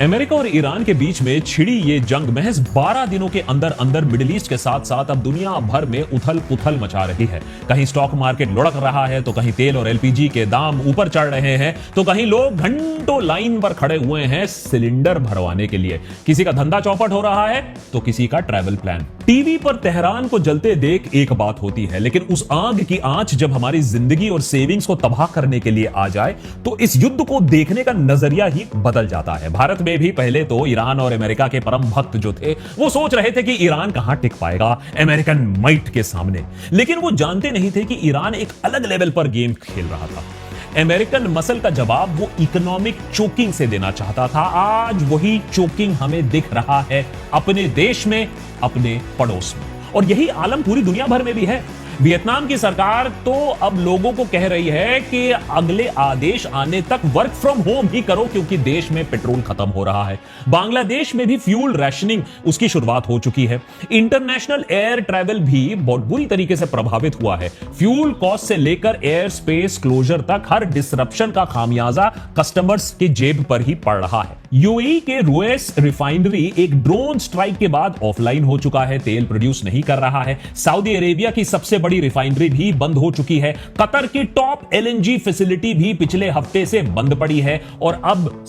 America और Iran के बीच में छिड़ी ये जंग महज 12 दिनों के अंदर अंदर मिडिल ईस्ट के साथ साथ अब दुनिया भर में उथल पुथल मचा रही है। कहीं स्टॉक मार्केट लुढ़क रहा है, तो कहीं तेल और एलपीजी के दाम ऊपर चढ़ रहे हैं, तो कहीं लोग घंटों लाइन पर खड़े हुए हैं सिलेंडर भरवाने के लिए। किसी का धंधा चौपट हो रहा है, तो किसी का ट्रैवल प्लान। टीवी पर तेहरान को जलते देख एक बात होती है, लेकिन उस आग की आंच जब हमारी जिंदगी और सेविंग्स को तबाह करने के लिए आ जाए, तो इस युद्ध को देखने का नजरिया ही बदल जाता है। भारत में भी पहले तो ईरान और अमेरिका के परम भक्त जो थे, वो सोच रहे थे कि ईरान कहां टिक पाएगा अमेरिकन माइट के सामने, लेकिन वो जानते नहीं थे कि ईरान एक अलग लेवल पर गेम खेल रहा था। अमेरिकन मसल का जवाब वो इकोनॉमिक चोकिंग से देना चाहता था। आज वही चोकिंग हमें दिख रहा है अपने देश में, अपने पड़ोस में, और यही आलम पूरी दुनिया भर में भी है। वियतनाम की सरकार तो अब लोगों को कह रही है कि अगले आदेश आने तक वर्क फ्रॉम होम ही करो, क्योंकि देश में पेट्रोल खत्म हो रहा है। बांग्लादेश में भी फ्यूल रैशनिंग उसकी शुरुआत हो चुकी है। इंटरनेशनल एयर ट्रैवल भी बहुत बुरी तरीके से प्रभावित हुआ है। फ्यूल कॉस्ट से लेकर एयर स्पेस क्लोजर तक हर डिसरप्शन का खामियाजा कस्टमर्स की जेब पर ही पड़ रहा है। यूएई के रुएस रिफाइनरी एक ड्रोन स्ट्राइक के बाद ऑफलाइन हो चुका है, तेल प्रोड्यूस नहीं कर रहा है। सऊदी अरेबिया की सबसे बड़ी रिफाइनरी भी बंद हो चुकी है। कतर की टॉप एलएनजी फैसिलिटी भी पिछले हफ्ते से बंद पड़ी है। और अब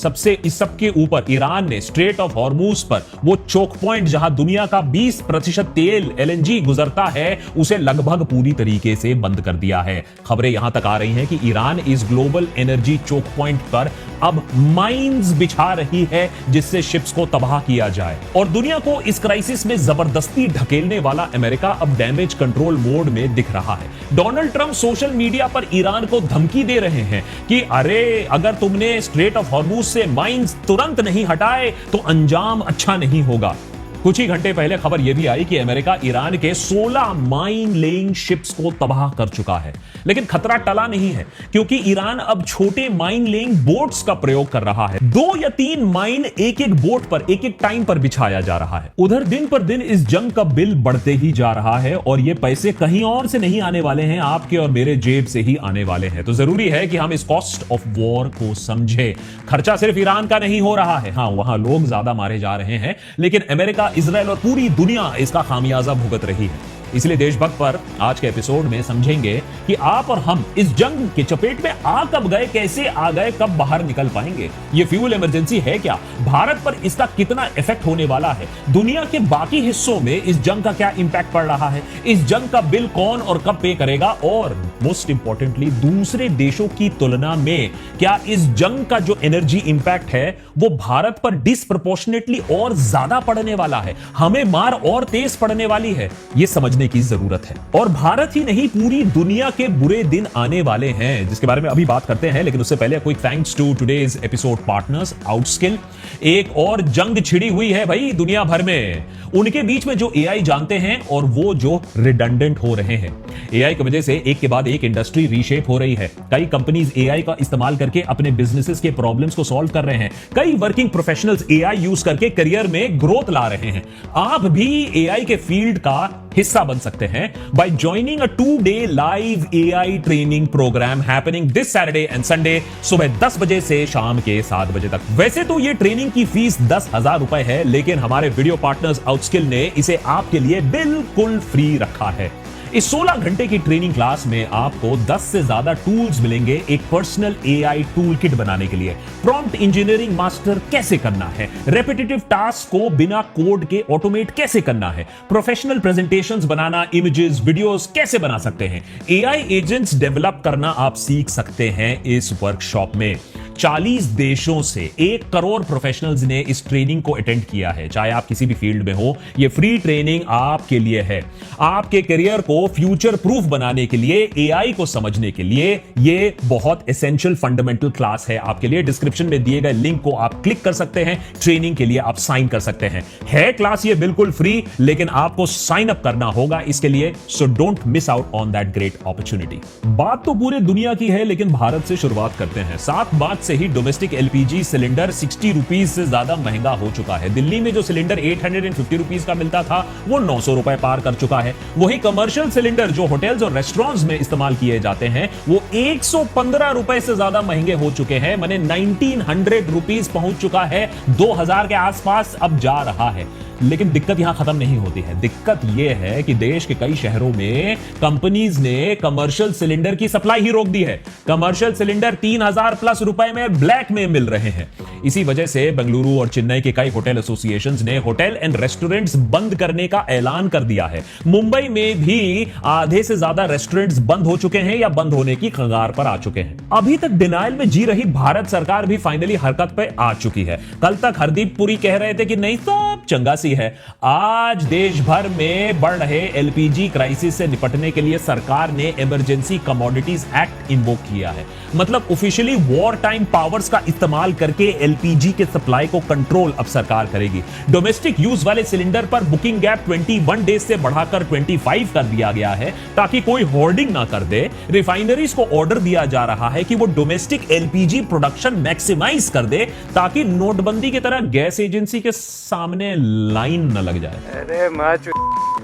इस सबके ऊपर ईरान ने स्ट्रेट ऑफ हॉर्मुज पर वो चोक पॉइंट जहां दुनिया का 20% तेल एलएनजी गुजरता है, उसे लगभग पूरी तरीके से बंद कर दिया है। खबरें यहां तक आ रही हैं कि ईरान इस ग्लोबल एनर्जी चोक पॉइंट पर अब माइंस बिछा रही है, जिससे शिप्स को तबाह किया जाए। और दुनिया को इस क्राइसिस में जबरदस्ती ढकेलने वाला अमेरिका अब डैमेज कंट्रोल मोड में दिख रहा है। डोनाल्ड ट्रंप सोशल मीडिया पर ईरान को धमकी दे रहे हैं कि अरे अगर तुमने स्ट्रेट ऑफ हॉर्मुज से माइंस तुरंत नहीं हटाए तो अंजाम अच्छा नहीं होगा। कुछ ही घंटे पहले खबर यह भी आई कि अमेरिका ईरान के 16 माइन लेइंग शिप्स को तबाह कर चुका है। लेकिन खतरा टला नहीं है, क्योंकि ईरान अब छोटे माइन लेइंग बोट्स का प्रयोग कर रहा है। 2 या 3 माइन एक एक बोट पर एक एक टाइम पर बिछाया जा रहा है। उधर दिन पर दिन इस जंग का बिल बढ़ते ही जा रहा है, और ये पैसे कहीं और से नहीं आने वाले हैं, आपके और मेरे जेब से ही आने वाले हैं। तो जरूरी है कि हम इस कॉस्ट ऑफ वॉर को समझे। खर्चा सिर्फ ईरान का नहीं हो रहा है, हां वहां लोग ज्यादा मारे जा रहे हैं, लेकिन अमेरिका, इजराइल और पूरी दुनिया इसका खामियाजा भुगत रही है। इसलिए देशभक्त पर आज के एपिसोड में समझेंगे कि आप और हम इस जंग के चपेट में आ कब गए, कैसे आ गए, कब बाहर निकल पाएंगे। ये फ्यूल इमरजेंसी है क्या, भारत पर इसका कितना इफेक्ट होने वाला है, दुनिया के बाकी हिस्सों में इस जंग का क्या इंपैक्ट पड़ रहा है, इस जंग का बिल कौन और कब पे करेगा, और मोस्ट इंपॉर्टेंटली दूसरे देशों की तुलना में क्या इस जंग का जो एनर्जी इंपैक्ट है वो भारत पर डिस्प्रोपोर्शनेटली और ज्यादा पड़ने वाला है, हमें मार और तेज पड़ने वाली है। ये समझने की जरूरत है। और भारत ही नहीं, पूरी दुनिया के बुरे दिन आने वाले हैं, जिसके बारे में अभी बात करते हैं। लेकिन उससे पहले quick thanks to today's episode partners Outskill. एक और जंग छिड़ी हुई है भाई दुनिया भर में, उनके बीच में जो एआई जानते हैं और वो जो रिडंडेंट हो रहे हैं। एआई की वजह से एक के बाद एक इंडस्ट्री रीशेप हो रही है। कई कंपनीज एआई का इस्तेमाल करके अपने बिजनेसेस के प्रॉब्लम्स को सॉल्व कर रहे हैं। कई वर्किंग प्रोफेशनल्स एआई यूज करके करियर में ग्रोथ ला रहे हैं। आप भी एआई के फील्ड का हिस्सा बन सकते हैं by joining a 2-day live AI training program happening this Saturday and Sunday सुबह 10 बजे से शाम के 7 बजे तक। वैसे तो ये ट्रेनिंग की फीस 10,000 रुपए है, लेकिन हमारे वीडियो पार्टनर्स आउटस्किल ने इसे आपके लिए बिल्कुल फ्री रखा है। इस 16 घंटे की ट्रेनिंग क्लास में आपको 10 से ज्यादा टूल्स मिलेंगे एक पर्सनल एआई टूल किट बनाने के लिए। प्रॉम्प्ट इंजीनियरिंग मास्टर कैसे करना है, रेपिटेटिव टास्क को बिना कोड के ऑटोमेट कैसे करना है, प्रोफेशनल प्रेजेंटेशंस बनाना, इमेजेस, वीडियोस कैसे बना सकते हैं, एआई एजेंट्स डेवलप करना आप सीख सकते हैं इस वर्कशॉप में। 40 देशों से 1 करोड़ प्रोफेशनल्स ने इस ट्रेनिंग को अटेंड किया है। चाहे आप किसी भी फील्ड में हो, ये फ्री ट्रेनिंग आपके लिए है। आपके करियर को फ्यूचर प्रूफ बनाने के लिए, एआई को समझने के लिए ये बहुत एसेंशियल फंडामेंटल क्लास है आपके लिए। डिस्क्रिप्शन में दिए गए लिंक को आप क्लिक कर सकते हैं, ट्रेनिंग के लिए आप साइन कर सकते हैं। है क्लास ये बिल्कुल फ्री, लेकिन आपको साइन अप करना होगा इसके लिए, so don't miss out on that great opportunity. बात तो पूरे दुनिया की है, लेकिन भारत से शुरुआत करते हैं। साथ बात से ही डोमेस्टिक एलपीजी सिलेंडर 60 रुपीज से ज्यादा महंगा हो चुका है। दिल्ली में जो सिलेंडर 850 रुपीज का मिलता था वो 900 रुपए पार कर चुका है। वही कमर्शियल सिलेंडर जो होटल्स और रेस्टोरेंट्स में इस्तेमाल किए जाते हैं वो 115 रुपए से ज्यादा महंगे हो चुके हैं। माने 1900 रुपीज पहुंच चुका है, 2000 के आसपास अब जा रहा है। लेकिन दिक्कत यहां खत्म नहीं होती है। दिक्कत यह है कि देश के कई शहरों में कंपनीज ने कमर्शियल सिलेंडर की सप्लाई ही रोक दी है। कमर्शियल सिलेंडर 3000 प्लस रुपए में ब्लैक में मिल रहे हैं। इसी वजह से बेंगलुरु और चेन्नई के कई होटल एसोसिएशंस ने होटल एंड रेस्टोरेंट्स बंद करने का ऐलान कर दिया है। मुंबई में भी आधे से ज्यादा रेस्टोरेंट्स बंद हो चुके हैं या बंद होने की कगार पर आ चुके हैं। अभी तक डिनायल में जी रही भारत सरकार भी फाइनली हरकत पे आ चुकी है। कल तक हरदीप पुरी कह रहे थे कि नहीं सब चंगा सी है। आज देश भर में बढ़ रहे एलपीजी क्राइसिस से निपटने के लिए सरकार ने इमरजेंसी कमोडिटीज एक्ट इन्वोक किया है। मतलब ऑफिशियली वॉर टाइम पावर्स का इस्तेमाल करके एलपीजी के सप्लाई को कंट्रोल अब सरकार करेगी। डोमेस्टिक यूज वाले सिलेंडर पर बुकिंग गैप 21 डेज से बढ़ाकर 25 कर दिया गया है ताकि कोई होर्डिंग ना कर दे। रिफाइनरीज को ऑर्डर दिया जा रहा है कि वो डोमेस्टिक एलपीजी प्रोडक्शन मैक्सिमाइज कर दे ताकि नोटबंदी की तरह गैस एजेंसी के सामने लाइन न लग जाए। अरे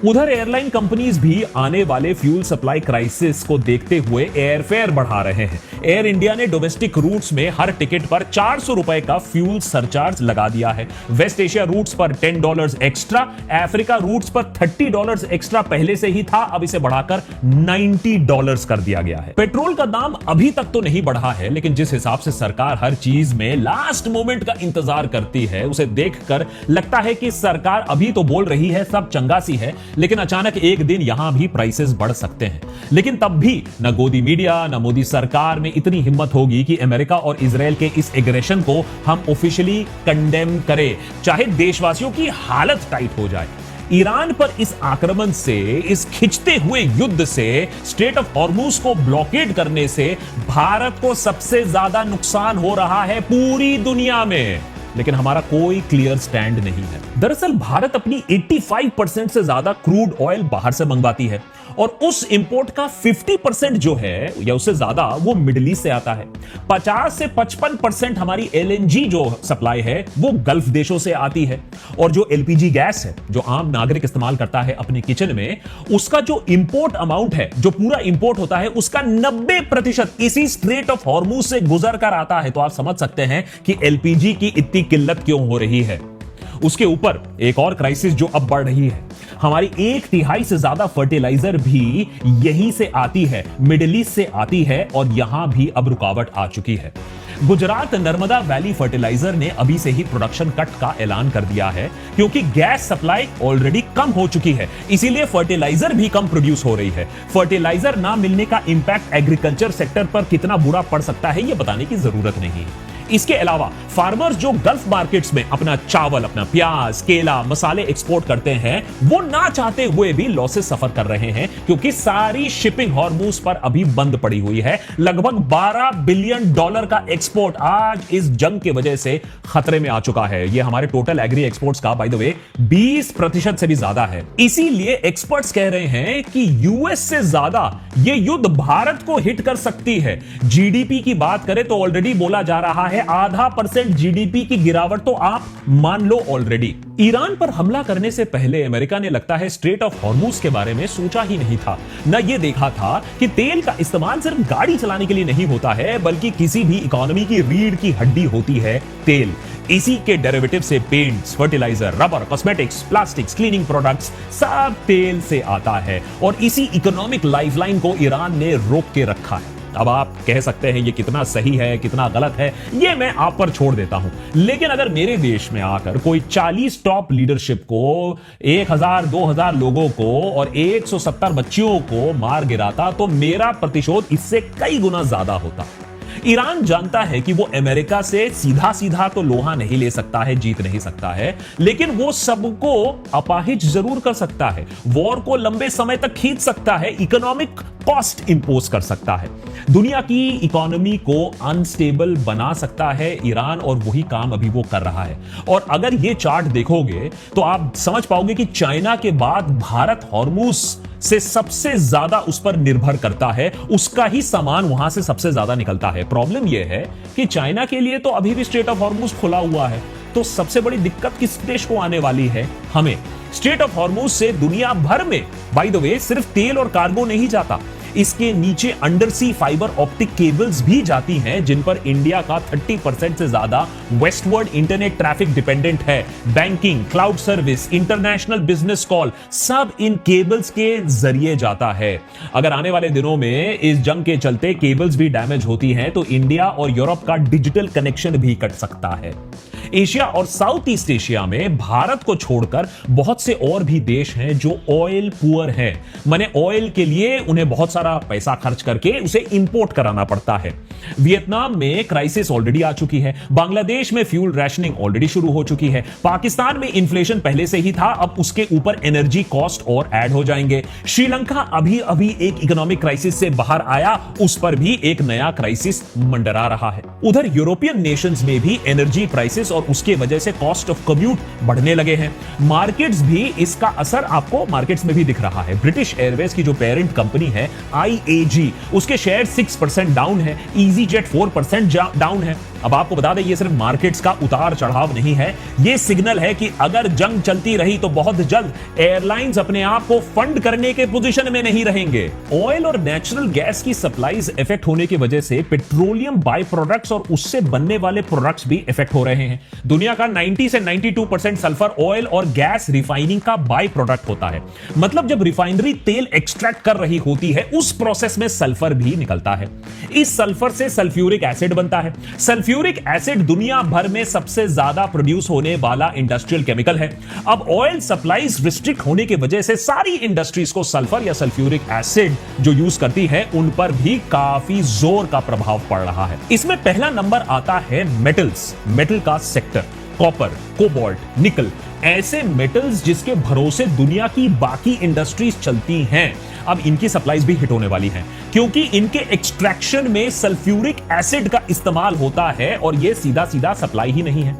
उधर एयरलाइन कंपनीज भी आने वाले फ्यूल सप्लाई क्राइसिस को देखते हुए एयरफेयर बढ़ा रहे हैं। एयर इंडिया ने डोमेस्टिक रूट्स में हर टिकट पर 400 रुपए का फ्यूल सरचार्ज लगा दिया है। वेस्ट एशिया रूट्स पर $10 एक्स्ट्रा, अफ्रीका रूट्स पर $30 एक्स्ट्रा पहले से ही था, अब इसे बढ़ाकर $90 कर दिया गया है। पेट्रोल का दाम अभी तक तो नहीं बढ़ा है, लेकिन जिस हिसाब से सरकार हर चीज में लास्ट मोमेंट का इंतजार करती है उसे देखकर लगता है कि सरकार अभी तो बोल रही है सब चंगा सी है, लेकिन अचानक एक दिन यहां भी प्राइसेस बढ़ सकते हैं। लेकिन तब भी न गोदी मीडिया न मोदी सरकार में इतनी हिम्मत होगी कि अमेरिका और इजराइल के इस एग्रेशन को हम ऑफिशियली कंडेम करें, चाहे देशवासियों की हालत टाइट हो जाए। ईरान पर इस आक्रमण से, इस खिंचते हुए युद्ध से, स्ट्रेट ऑफ हॉर्मुज को ब्लॉकेड करने से भारत को सबसे ज्यादा नुकसान हो रहा है पूरी दुनिया में। लेकिन हमारा कोई क्लियर स्टैंड नहीं है। दरअसल भारत अपनी 85% से ज्यादा क्रूड ऑयल बाहर से मंगवाती है और उस इंपोर्ट का 50% जो है या उससे ज्यादा वो मिडिल ईस्ट से आता है। 50 से 55% हमारी एलएनजी जो सप्लाई है वो गल्फ देशों से आती है। और जो एलपीजी गैस है जो आम नागरिक इस्तेमाल करता है अपने किचन में, उसका जो इंपोर्ट अमाउंट है, जो पूरा इंपोर्ट होता है, उसका 90% इसी स्ट्रेट ऑफ हॉर्मुज से गुजर कर आता है। तो आप समझ सकते हैं कि एलपीजी की इतनी किल्लत क्यों हो रही है। उसके ऊपर एक और क्राइसिस जो अब बढ़ रही है, हमारी 1/3 से ज्यादा फर्टिलाइजर भी यहीं से आती है, मिडिल ईस्ट से आती है और यहां भी अब रुकावट आ चुकी है। गुजरात नर्मदा वैली फर्टिलाइजर ने अभी से ही प्रोडक्शन कट का ऐलान कर दिया है क्योंकि गैस सप्लाई ऑलरेडी कम हो चुकी है, इसीलिए फर्टिलाइजर भी कम प्रोड्यूस हो रही है। फर्टिलाइजर ना मिलने का इंपैक्ट एग्रीकल्चर सेक्टर पर कितना बुरा पड़ सकता है यह बताने की जरूरत नहीं है। इसके अलावा फार्मर्स जो गल्फ मार्केट्स में अपना चावल, अपना प्याज, केला, मसाले एक्सपोर्ट करते हैं, वो ना चाहते हुए भी लॉसेस सफर कर रहे हैं क्योंकि सारी शिपिंग हॉर्मुज पर अभी बंद पड़ी हुई है। लगभग $12 बिलियन का एक्सपोर्ट आज इस जंग की वजह से खतरे में आ चुका है। यह हमारे टोटल एग्री एक्सपोर्ट्स का बाय द वे 20% से भी ज्यादा है। इसीलिए एक्सपर्ट्स कह रहे हैं कि यूएस से ज्यादा यह युद्ध भारत को हिट कर सकती है। जीडीपी की बात करें तो ऑलरेडी बोला जा रहा है 0.5% जीडीपी की गिरावट तो आप मान लो ऑलरेडी। ईरान पर हमला करने से पहले अमेरिका ने लगता है स्ट्रेट ऑफ हॉर्मुज के बारे में सोचा ही नहीं था। न ये देखा था कि तेल का इस्तेमाल सिर्फ गाड़ी चलाने के लिए नहीं होता है, बल्कि किसी भी इकोनॉमी की रीढ़ की हड्डी होती है तेल। इसी के डेरिवेटिव से paints, fertiliser, rubber, cosmetics, plastics, cleaning products सब तेल से आता है और इसी इकोनॉमिक लाइफलाइन को ईरान ने रोक के रखा है। अब आप कह सकते हैं ये कितना सही है, कितना गलत है, ये मैं आप पर छोड़ देता हूं। लेकिन अगर मेरे देश में आकर कोई 40 टॉप लीडरशिप को, 1000-2000 लोगों को और 170 बच्चियों को मार गिराता तो मेरा प्रतिशोध इससे कई गुना ज्यादा होता। ईरान जानता है कि वो अमेरिका से सीधा सीधा तो लोहा नहीं ले सकता है, जीत नहीं सकता है, लेकिन वो सबको अपाहिज जरूर कर सकता है, वॉर को लंबे समय तक खींच सकता है, इकोनॉमिक कॉस्ट इंपोज कर सकता है, दुनिया की इकोनॉमी को अनस्टेबल बना सकता है ईरान, और वही काम अभी वो कर रहा है। और अगर ये चार्ट देखोगे तो आप समझ पाओगे कि चाइना के बाद भारत हॉर्मुज से सबसे ज्यादा उस पर निर्भर करता है, उसका ही सामान वहां से सबसे ज्यादा निकलता है। प्रॉब्लम यह है कि चाइना के लिए तो अभी भी स्ट्रेट ऑफ हॉर्मुज खुला हुआ है, तो सबसे बड़ी दिक्कत किस देश को आने वाली है? हमें। स्ट्रेट ऑफ हॉर्मुज से दुनिया भर में, बाय द वे, सिर्फ तेल और कार्गो नहीं जाता, इसके नीचे undersea fibre optic cables भी जाती हैं, जिन पर इंडिया का 30% से ज्यादा वेस्टवर्ड इंटरनेट ट्रैफिक डिपेंडेंट है। Banking, cloud service, international business call, सब इन केबल्स के जरिए जाता है। अगर आने वाले दिनों में इस जंग के चलते केबल्स भी डैमेज होती हैं, तो इंडिया और यूरोप का डिजिटल कनेक्शन भी कट सकता है। एशिया और साउथ ईस्ट एशिया में भारत को छोड़कर बहुत से और भी देश हैं जो ऑयल पुअर हैं, माने ऑयल के लिए उन्हें बहुत सारा पैसा खर्च करके उसे इंपोर्ट कराना पड़ता है। वियतनाम में क्राइसिस ऑलरेडी आ चुकी है, बांग्लादेश में फ्यूल रैशनिंग ऑलरेडी शुरू हो चुकी है, पाकिस्तान में इन्फ्लेशन पहले से ही था, अब उसके ऊपर एनर्जी कॉस्ट और ऐड हो जाएंगे। श्रीलंका अभी अभी एक इकोनॉमिक क्राइसिस से बाहर आया, उस पर भी एक नया क्राइसिस मंडरा रहा है। उधर यूरोपियन नेशंस में भी एनर्जी क्राइसिस और उसके वजह से कॉस्ट ऑफ कम्यूट बढ़ने लगे हैं। मार्केट्स भी इसका असर आपको मार्केट्स में भी दिख रहा है। ब्रिटिश एयरवेज की जो पेरेंट कंपनी है IAG, उसके शेयर 6% डाउन है, EasyJet 4% डाउन है। अब आपको बता दें, ये सिर्फ मार्केट्स का उतार चढ़ाव नहीं है, ये सिग्नल है कि अगर जंग चलती रही तो बहुत जल्द एयरलाइंस अपने आप को फंड करने के पोजीशन में नहीं रहेंगे। ऑयल और नेचुरल गैस की सप्लाईज इफेक्ट होने की वजह से पेट्रोलियम बाय प्रोडक्ट्स और उससे बनने वाले प्रोडक्ट्स भी इफेक्ट हो रहे हैं। दुनिया का 90 से 92% सल्फर ऑयल और गैस रिफाइनिंग का बाय प्रोडक्ट होता है। मतलब जब रिफाइनरी तेल एक्सट्रैक्ट कर रही होती है, उस प्रोसेस में सल्फर भी निकलता है। इस सल्फर से सल्फ्यूरिक एसिड बनता है। सल्फ्यूरिक एसिड दुनिया भर में सबसे ज्यादा प्रोड्यूस होने वाला इंडस्ट्रियल केमिकल है। अब ऑयल सप्लाईज रिस्ट्रिक्ट होने की वजह से सारी इंडस्ट्रीज को सल्फर या सल्फ्यूरिक एसिड जो यूज करती है, उन पर भी काफी जोर का प्रभाव पड़ रहा है। इसमें पहला नंबर आता है मेटल्स, मेटल का सेक्टर, कॉपर, कोबाल्ट, निकल, ऐसे मेटल्स जिसके भरोसे दुनिया की बाकी इंडस्ट्रीज चलती हैं। अब इनकी सप्लाईज भी हिट होने वाली हैं, क्योंकि इनके एक्सट्रैक्शन में सल्फ्यूरिक एसिड का इस्तेमाल होता है और यह सीधा सीधा सप्लाई ही नहीं है।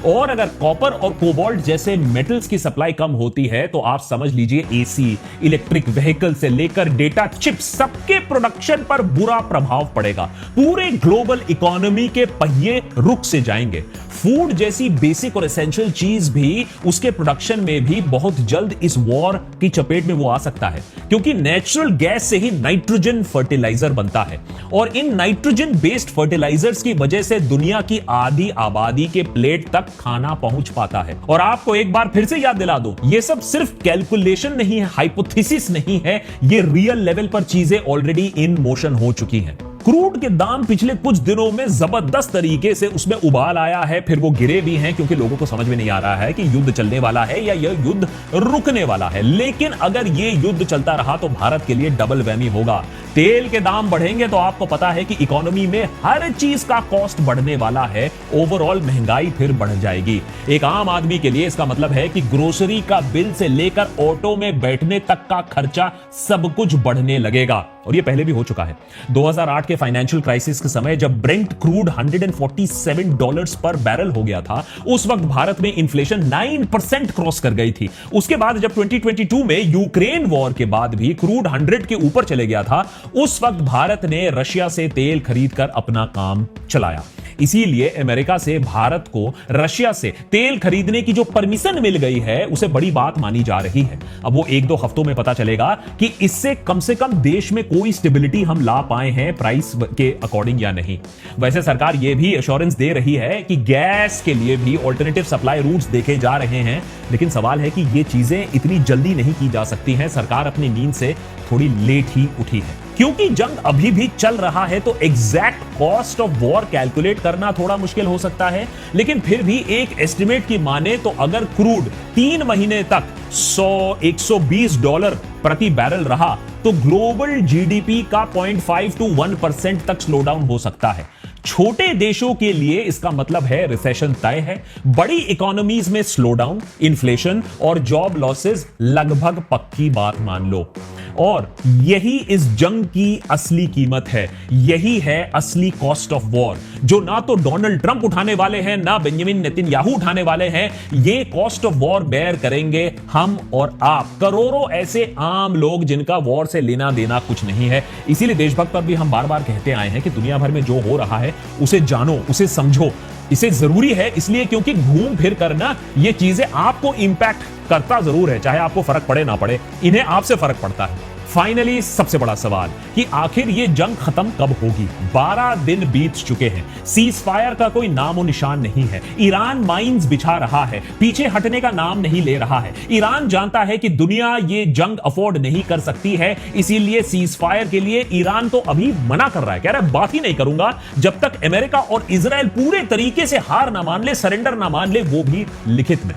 और अगर कॉपर और कोबाल्ट जैसे मेटल्स की सप्लाई कम होती है तो आप समझ लीजिए एसी, इलेक्ट्रिक व्हीकल से लेकर डेटा चिप्स, सबके प्रोडक्शन पर बुरा प्रभाव पड़ेगा। पूरे ग्लोबल इकोनॉमी के पहिए रुक से जाएंगे। फूड जैसी बेसिक और एसेंशियल चीज भी, उसके प्रोडक्शन में भी बहुत जल्द इस वॉर की चपेट में वो आ सकता है, क्योंकि नेचुरल गैस से ही नाइट्रोजन फर्टिलाइजर बनता है और इन नाइट्रोजन बेस्ड फर्टिलाइजर्स की वजह से दुनिया की आधी आबादी के प्लेट तक खाना पहुंच पाता है। और आपको एक बार फिर से याद दिला दूं, ये सब सिर्फ कैलकुलेशन नहीं है, हाइपोथेसिस नहीं है, ये रियल लेवल पर चीजें ऑलरेडी इन मोशन हो चुकी हैं। क्रूड के दाम पिछले कुछ दिनों में जबरदस्त तरीके से उसमें उबाल आया है, फिर वो गिरे भी हैं, क्योंकि लोगों को समझ में नहीं आ रहा है कि युद्ध चलने वाला है या यह युद्ध रुकने वाला है। लेकिन अगर यह युद्ध चलता रहा तो भारत के लिए डबल वैमी होगा। तेल के दाम बढ़ेंगे तो आपको पता है कि इकोनॉमी में हर चीज का कॉस्ट बढ़ने वाला है, ओवरऑल महंगाई फिर बढ़ जाएगी। एक आम आदमी के लिए इसका मतलब है कि ग्रोसरी का बिल से लेकर ऑटो में बैठने तक का खर्चा सब कुछ बढ़ने लगेगा, और यह पहले भी हो चुका है। 2008 के फाइनेंशियल क्राइसिस के समय जब ब्रेंट क्रूड $147 पर बैरल हो गया था, उस वक्त भारत में इन्फ्लेशन 9% क्रॉस कर गई थी। उसके बाद जब 2022 में यूक्रेन वॉर के बाद भी क्रूड 100 के ऊपर चले गया था, उस वक्त भारत ने रशिया से तेल खरीदकर अपना काम चलाया। इसीलिए अमेरिका से भारत को रशिया से तेल खरीदने की जो परमिशन मिल गई है, उसे बड़ी बात मानी जा रही है। अब वो 1-2 हफ्तों में पता चलेगा कि इससे कम से कम देश में कोई स्टेबिलिटी हम ला पाए हैं प्राइस के अकॉर्डिंग या नहीं। वैसे सरकार यह भी एश्योरेंस दे रही है कि गैस के लिए भी ऑल्टरनेटिव सप्लाई रूट्स देखे जा रहे हैं, लेकिन सवाल है कि ये चीजें इतनी जल्दी नहीं की जा सकती हैं। सरकार अपनी नींद से थोड़ी लेट ही उठी है, क्योंकि जंग अभी भी चल रहा है, तो exact cost of war calculate करना थोड़ा मुश्किल हो सकता है। लेकिन फिर भी एक एस्टिमेट की माने तो अगर क्रूड 3 महीने तक $120 प्रति बैरल रहा तो ग्लोबल जीडीपी का 0.5 to 1% तक स्लो डाउन हो सकता है। छोटे देशों के लिए इसका मतलब है रिसेशन तय है। बड़ी इकोनॉमीज में स्लो डाउन, इन्फ्लेशन और जॉब लॉसेस लगभग पक्की बात मान लो। और यही इस जंग की असली कीमत है, यही है असली कॉस्ट ऑफ वॉर, जो ना तो डोनाल्ड ट्रंप उठाने वाले हैं, ना बेंजामिन नेतन्याहू उठाने वाले हैं। ये कॉस्ट ऑफ वॉर बेयर करेंगे हम और आप, करोड़ों ऐसे आम लोग जिनका वॉर से लेना देना कुछ नहीं है। इसीलिए देशभक्त पर भी हम बार बार कहते आए हैं कि दुनिया भर में जो हो रहा है उसे जानो, उसे समझो। इसे जरूरी है इसलिए क्योंकि घूम फिर कर ना ये चीजें आपको इंपैक्ट करता जरूर है, चाहे आपको फर्क पड़े ना पड़े, इन्हें आपसे फर्क पड़ता है। फाइनली सबसे बड़ा सवाल कि आखिर ये जंग खत्म कब होगी? 12 दिन बीत चुके हैं, सीज फायर का कोई नामो निशान नहीं है। ईरान माइंस बिछा रहा है, पीछे हटने का नाम नहीं ले रहा है। ईरान जानता है कि दुनिया ये जंग अफोर्ड नहीं कर सकती है, इसीलिए सीज फायर के लिए ईरान तो अभी मना कर रहा है, कह रहा है बात ही नहीं करूंगा जब तक अमेरिका और इजराइल पूरे तरीके से हार ना मान ले, सरेंडर ना मान ले, वो भी लिखित में।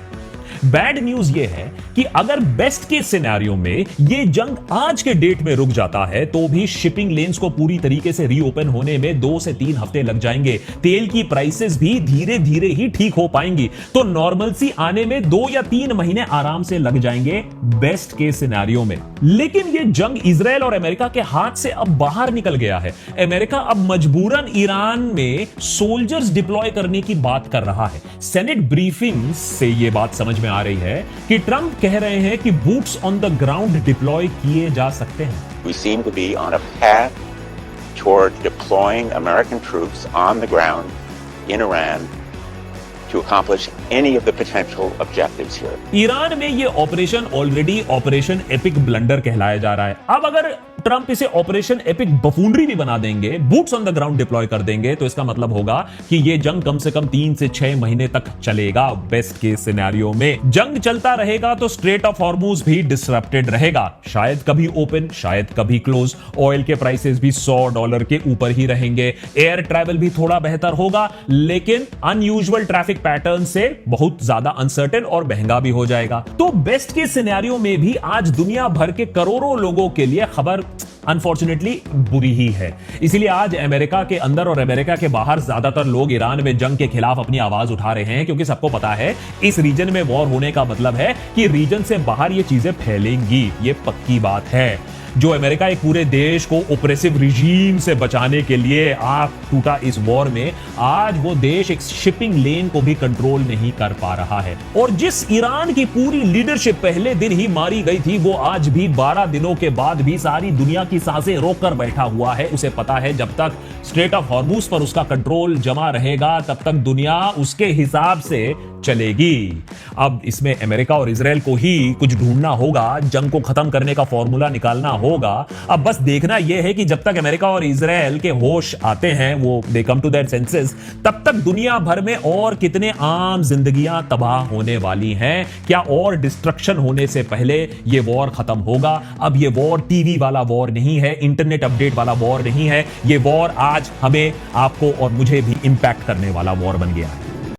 बैड न्यूज यह है कि अगर बेस्ट के सिनेरियो में यह जंग आज के डेट में रुक जाता है तो भी शिपिंग लेन्स को पूरी तरीके से रीओपन होने में 2 से 3 हफ्ते लग जाएंगे। तेल की प्राइसेस भी धीरे धीरे ही ठीक हो पाएंगी, तो नॉर्मलसी आने में 2 या 3 महीने आराम से लग जाएंगे बेस्ट के सिनेरियो में। लेकिन यह जंग इजराइल और अमेरिका के हाथ से अब बाहर निकल गया है। अमेरिका अब मजबूरन ईरान में सोल्जर्स डिप्लॉय करने की बात कर रहा है। सेनेट ब्रीफिंग से यह बात समझ में आ रही है कि ट्रंप कह रहे हैं कि boots on the ground deploy किए जा सकते हैं। We seem to be on a path toward deploying American troops on the ground in Iran to accomplish any of the potential objectives here. Iran में यह operation already operation epic blunder कहलाया जा रहा है। अब अगर ट्रंप इसे operation epic बफूनरी भी बना देंगे, boots on the ground deploy कर देंगे, तो इसका मतलब होगा कि यह जंग कम से कम 3 से 6 महीने तक चलेगा। बेस्ट केस सिनेरियो में जंग चलता रहेगा तो स्ट्रेट ऑफ हॉर्मुज भी डिसरप्टेड रहेगा, शायद कभी ओपन, शायद कभी क्लोज। ऑयल के प्राइसेस भी $100 के ऊपर ही रहेंगे। एयर ट्रैवल भी थोड़ा बेहतर होगा, लेकिन अनयूजुअल ट्रैफिक पैटर्न से बहुत ज्यादा अनसर्टेन और महंगा भी हो जाएगा। तो बेस्ट के सिनेरियो में भी आज दुनिया भर के करोड़ों लोगों के लिए खबर अनफॉर्चुनेटली बुरी ही है। इसीलिए आज अमेरिका के अंदर और अमेरिका के बाहर ज्यादातर लोग ईरान में जंग के खिलाफ अपनी आवाज उठा रहे हैं, क्योंकि सबको पता है इस रीजन में वॉर होने का मतलब है कि रीजन से बाहर ये चीजें फैलेंगी। ये पक्की बात है। जो अमेरिका एक पूरे देश को ओप्रेसिव रिजीम से बचाने के लिए आग टूटा इस वॉर में, आज वो देश एक शिपिंग लेन को भी कंट्रोल नहीं कर पा रहा है। और जिस ईरान की पूरी लीडरशिप पहले दिन ही मारी गई थी, वो आज भी 12 दिनों के बाद भी सारी दुनिया की सांसें रोककर बैठा हुआ है। उसे पता है जब तक स्ट्रेट ऑफ हॉर्मुज पर उसका कंट्रोल जमा रहेगा तब तक दुनिया उसके हिसाब से चलेगी। अब इसमें अमेरिका और इजराइल को ही कुछ ढूंढना होगा, जंग को खत्म करने का फॉर्मूला निकालना होगा। अब बस देखना यह है कि जब तक अमेरिका और इजराइल के होश आते हैं, वो दे कम टू देयर सेंसेस, तब तक दुनिया भर में और कितने आम जिंदगियां तबाह होने वाली हैं। क्या और डिस्ट्रक्शन होने से पहले ये वॉर खत्म होगा? अब ये वॉर टीवी वाला वॉर नहीं है, इंटरनेट अपडेट वाला वॉर नहीं है। ये वॉर आज हमें, आपको और मुझे भी इंपैक्ट करने वाला वॉर बन गया है।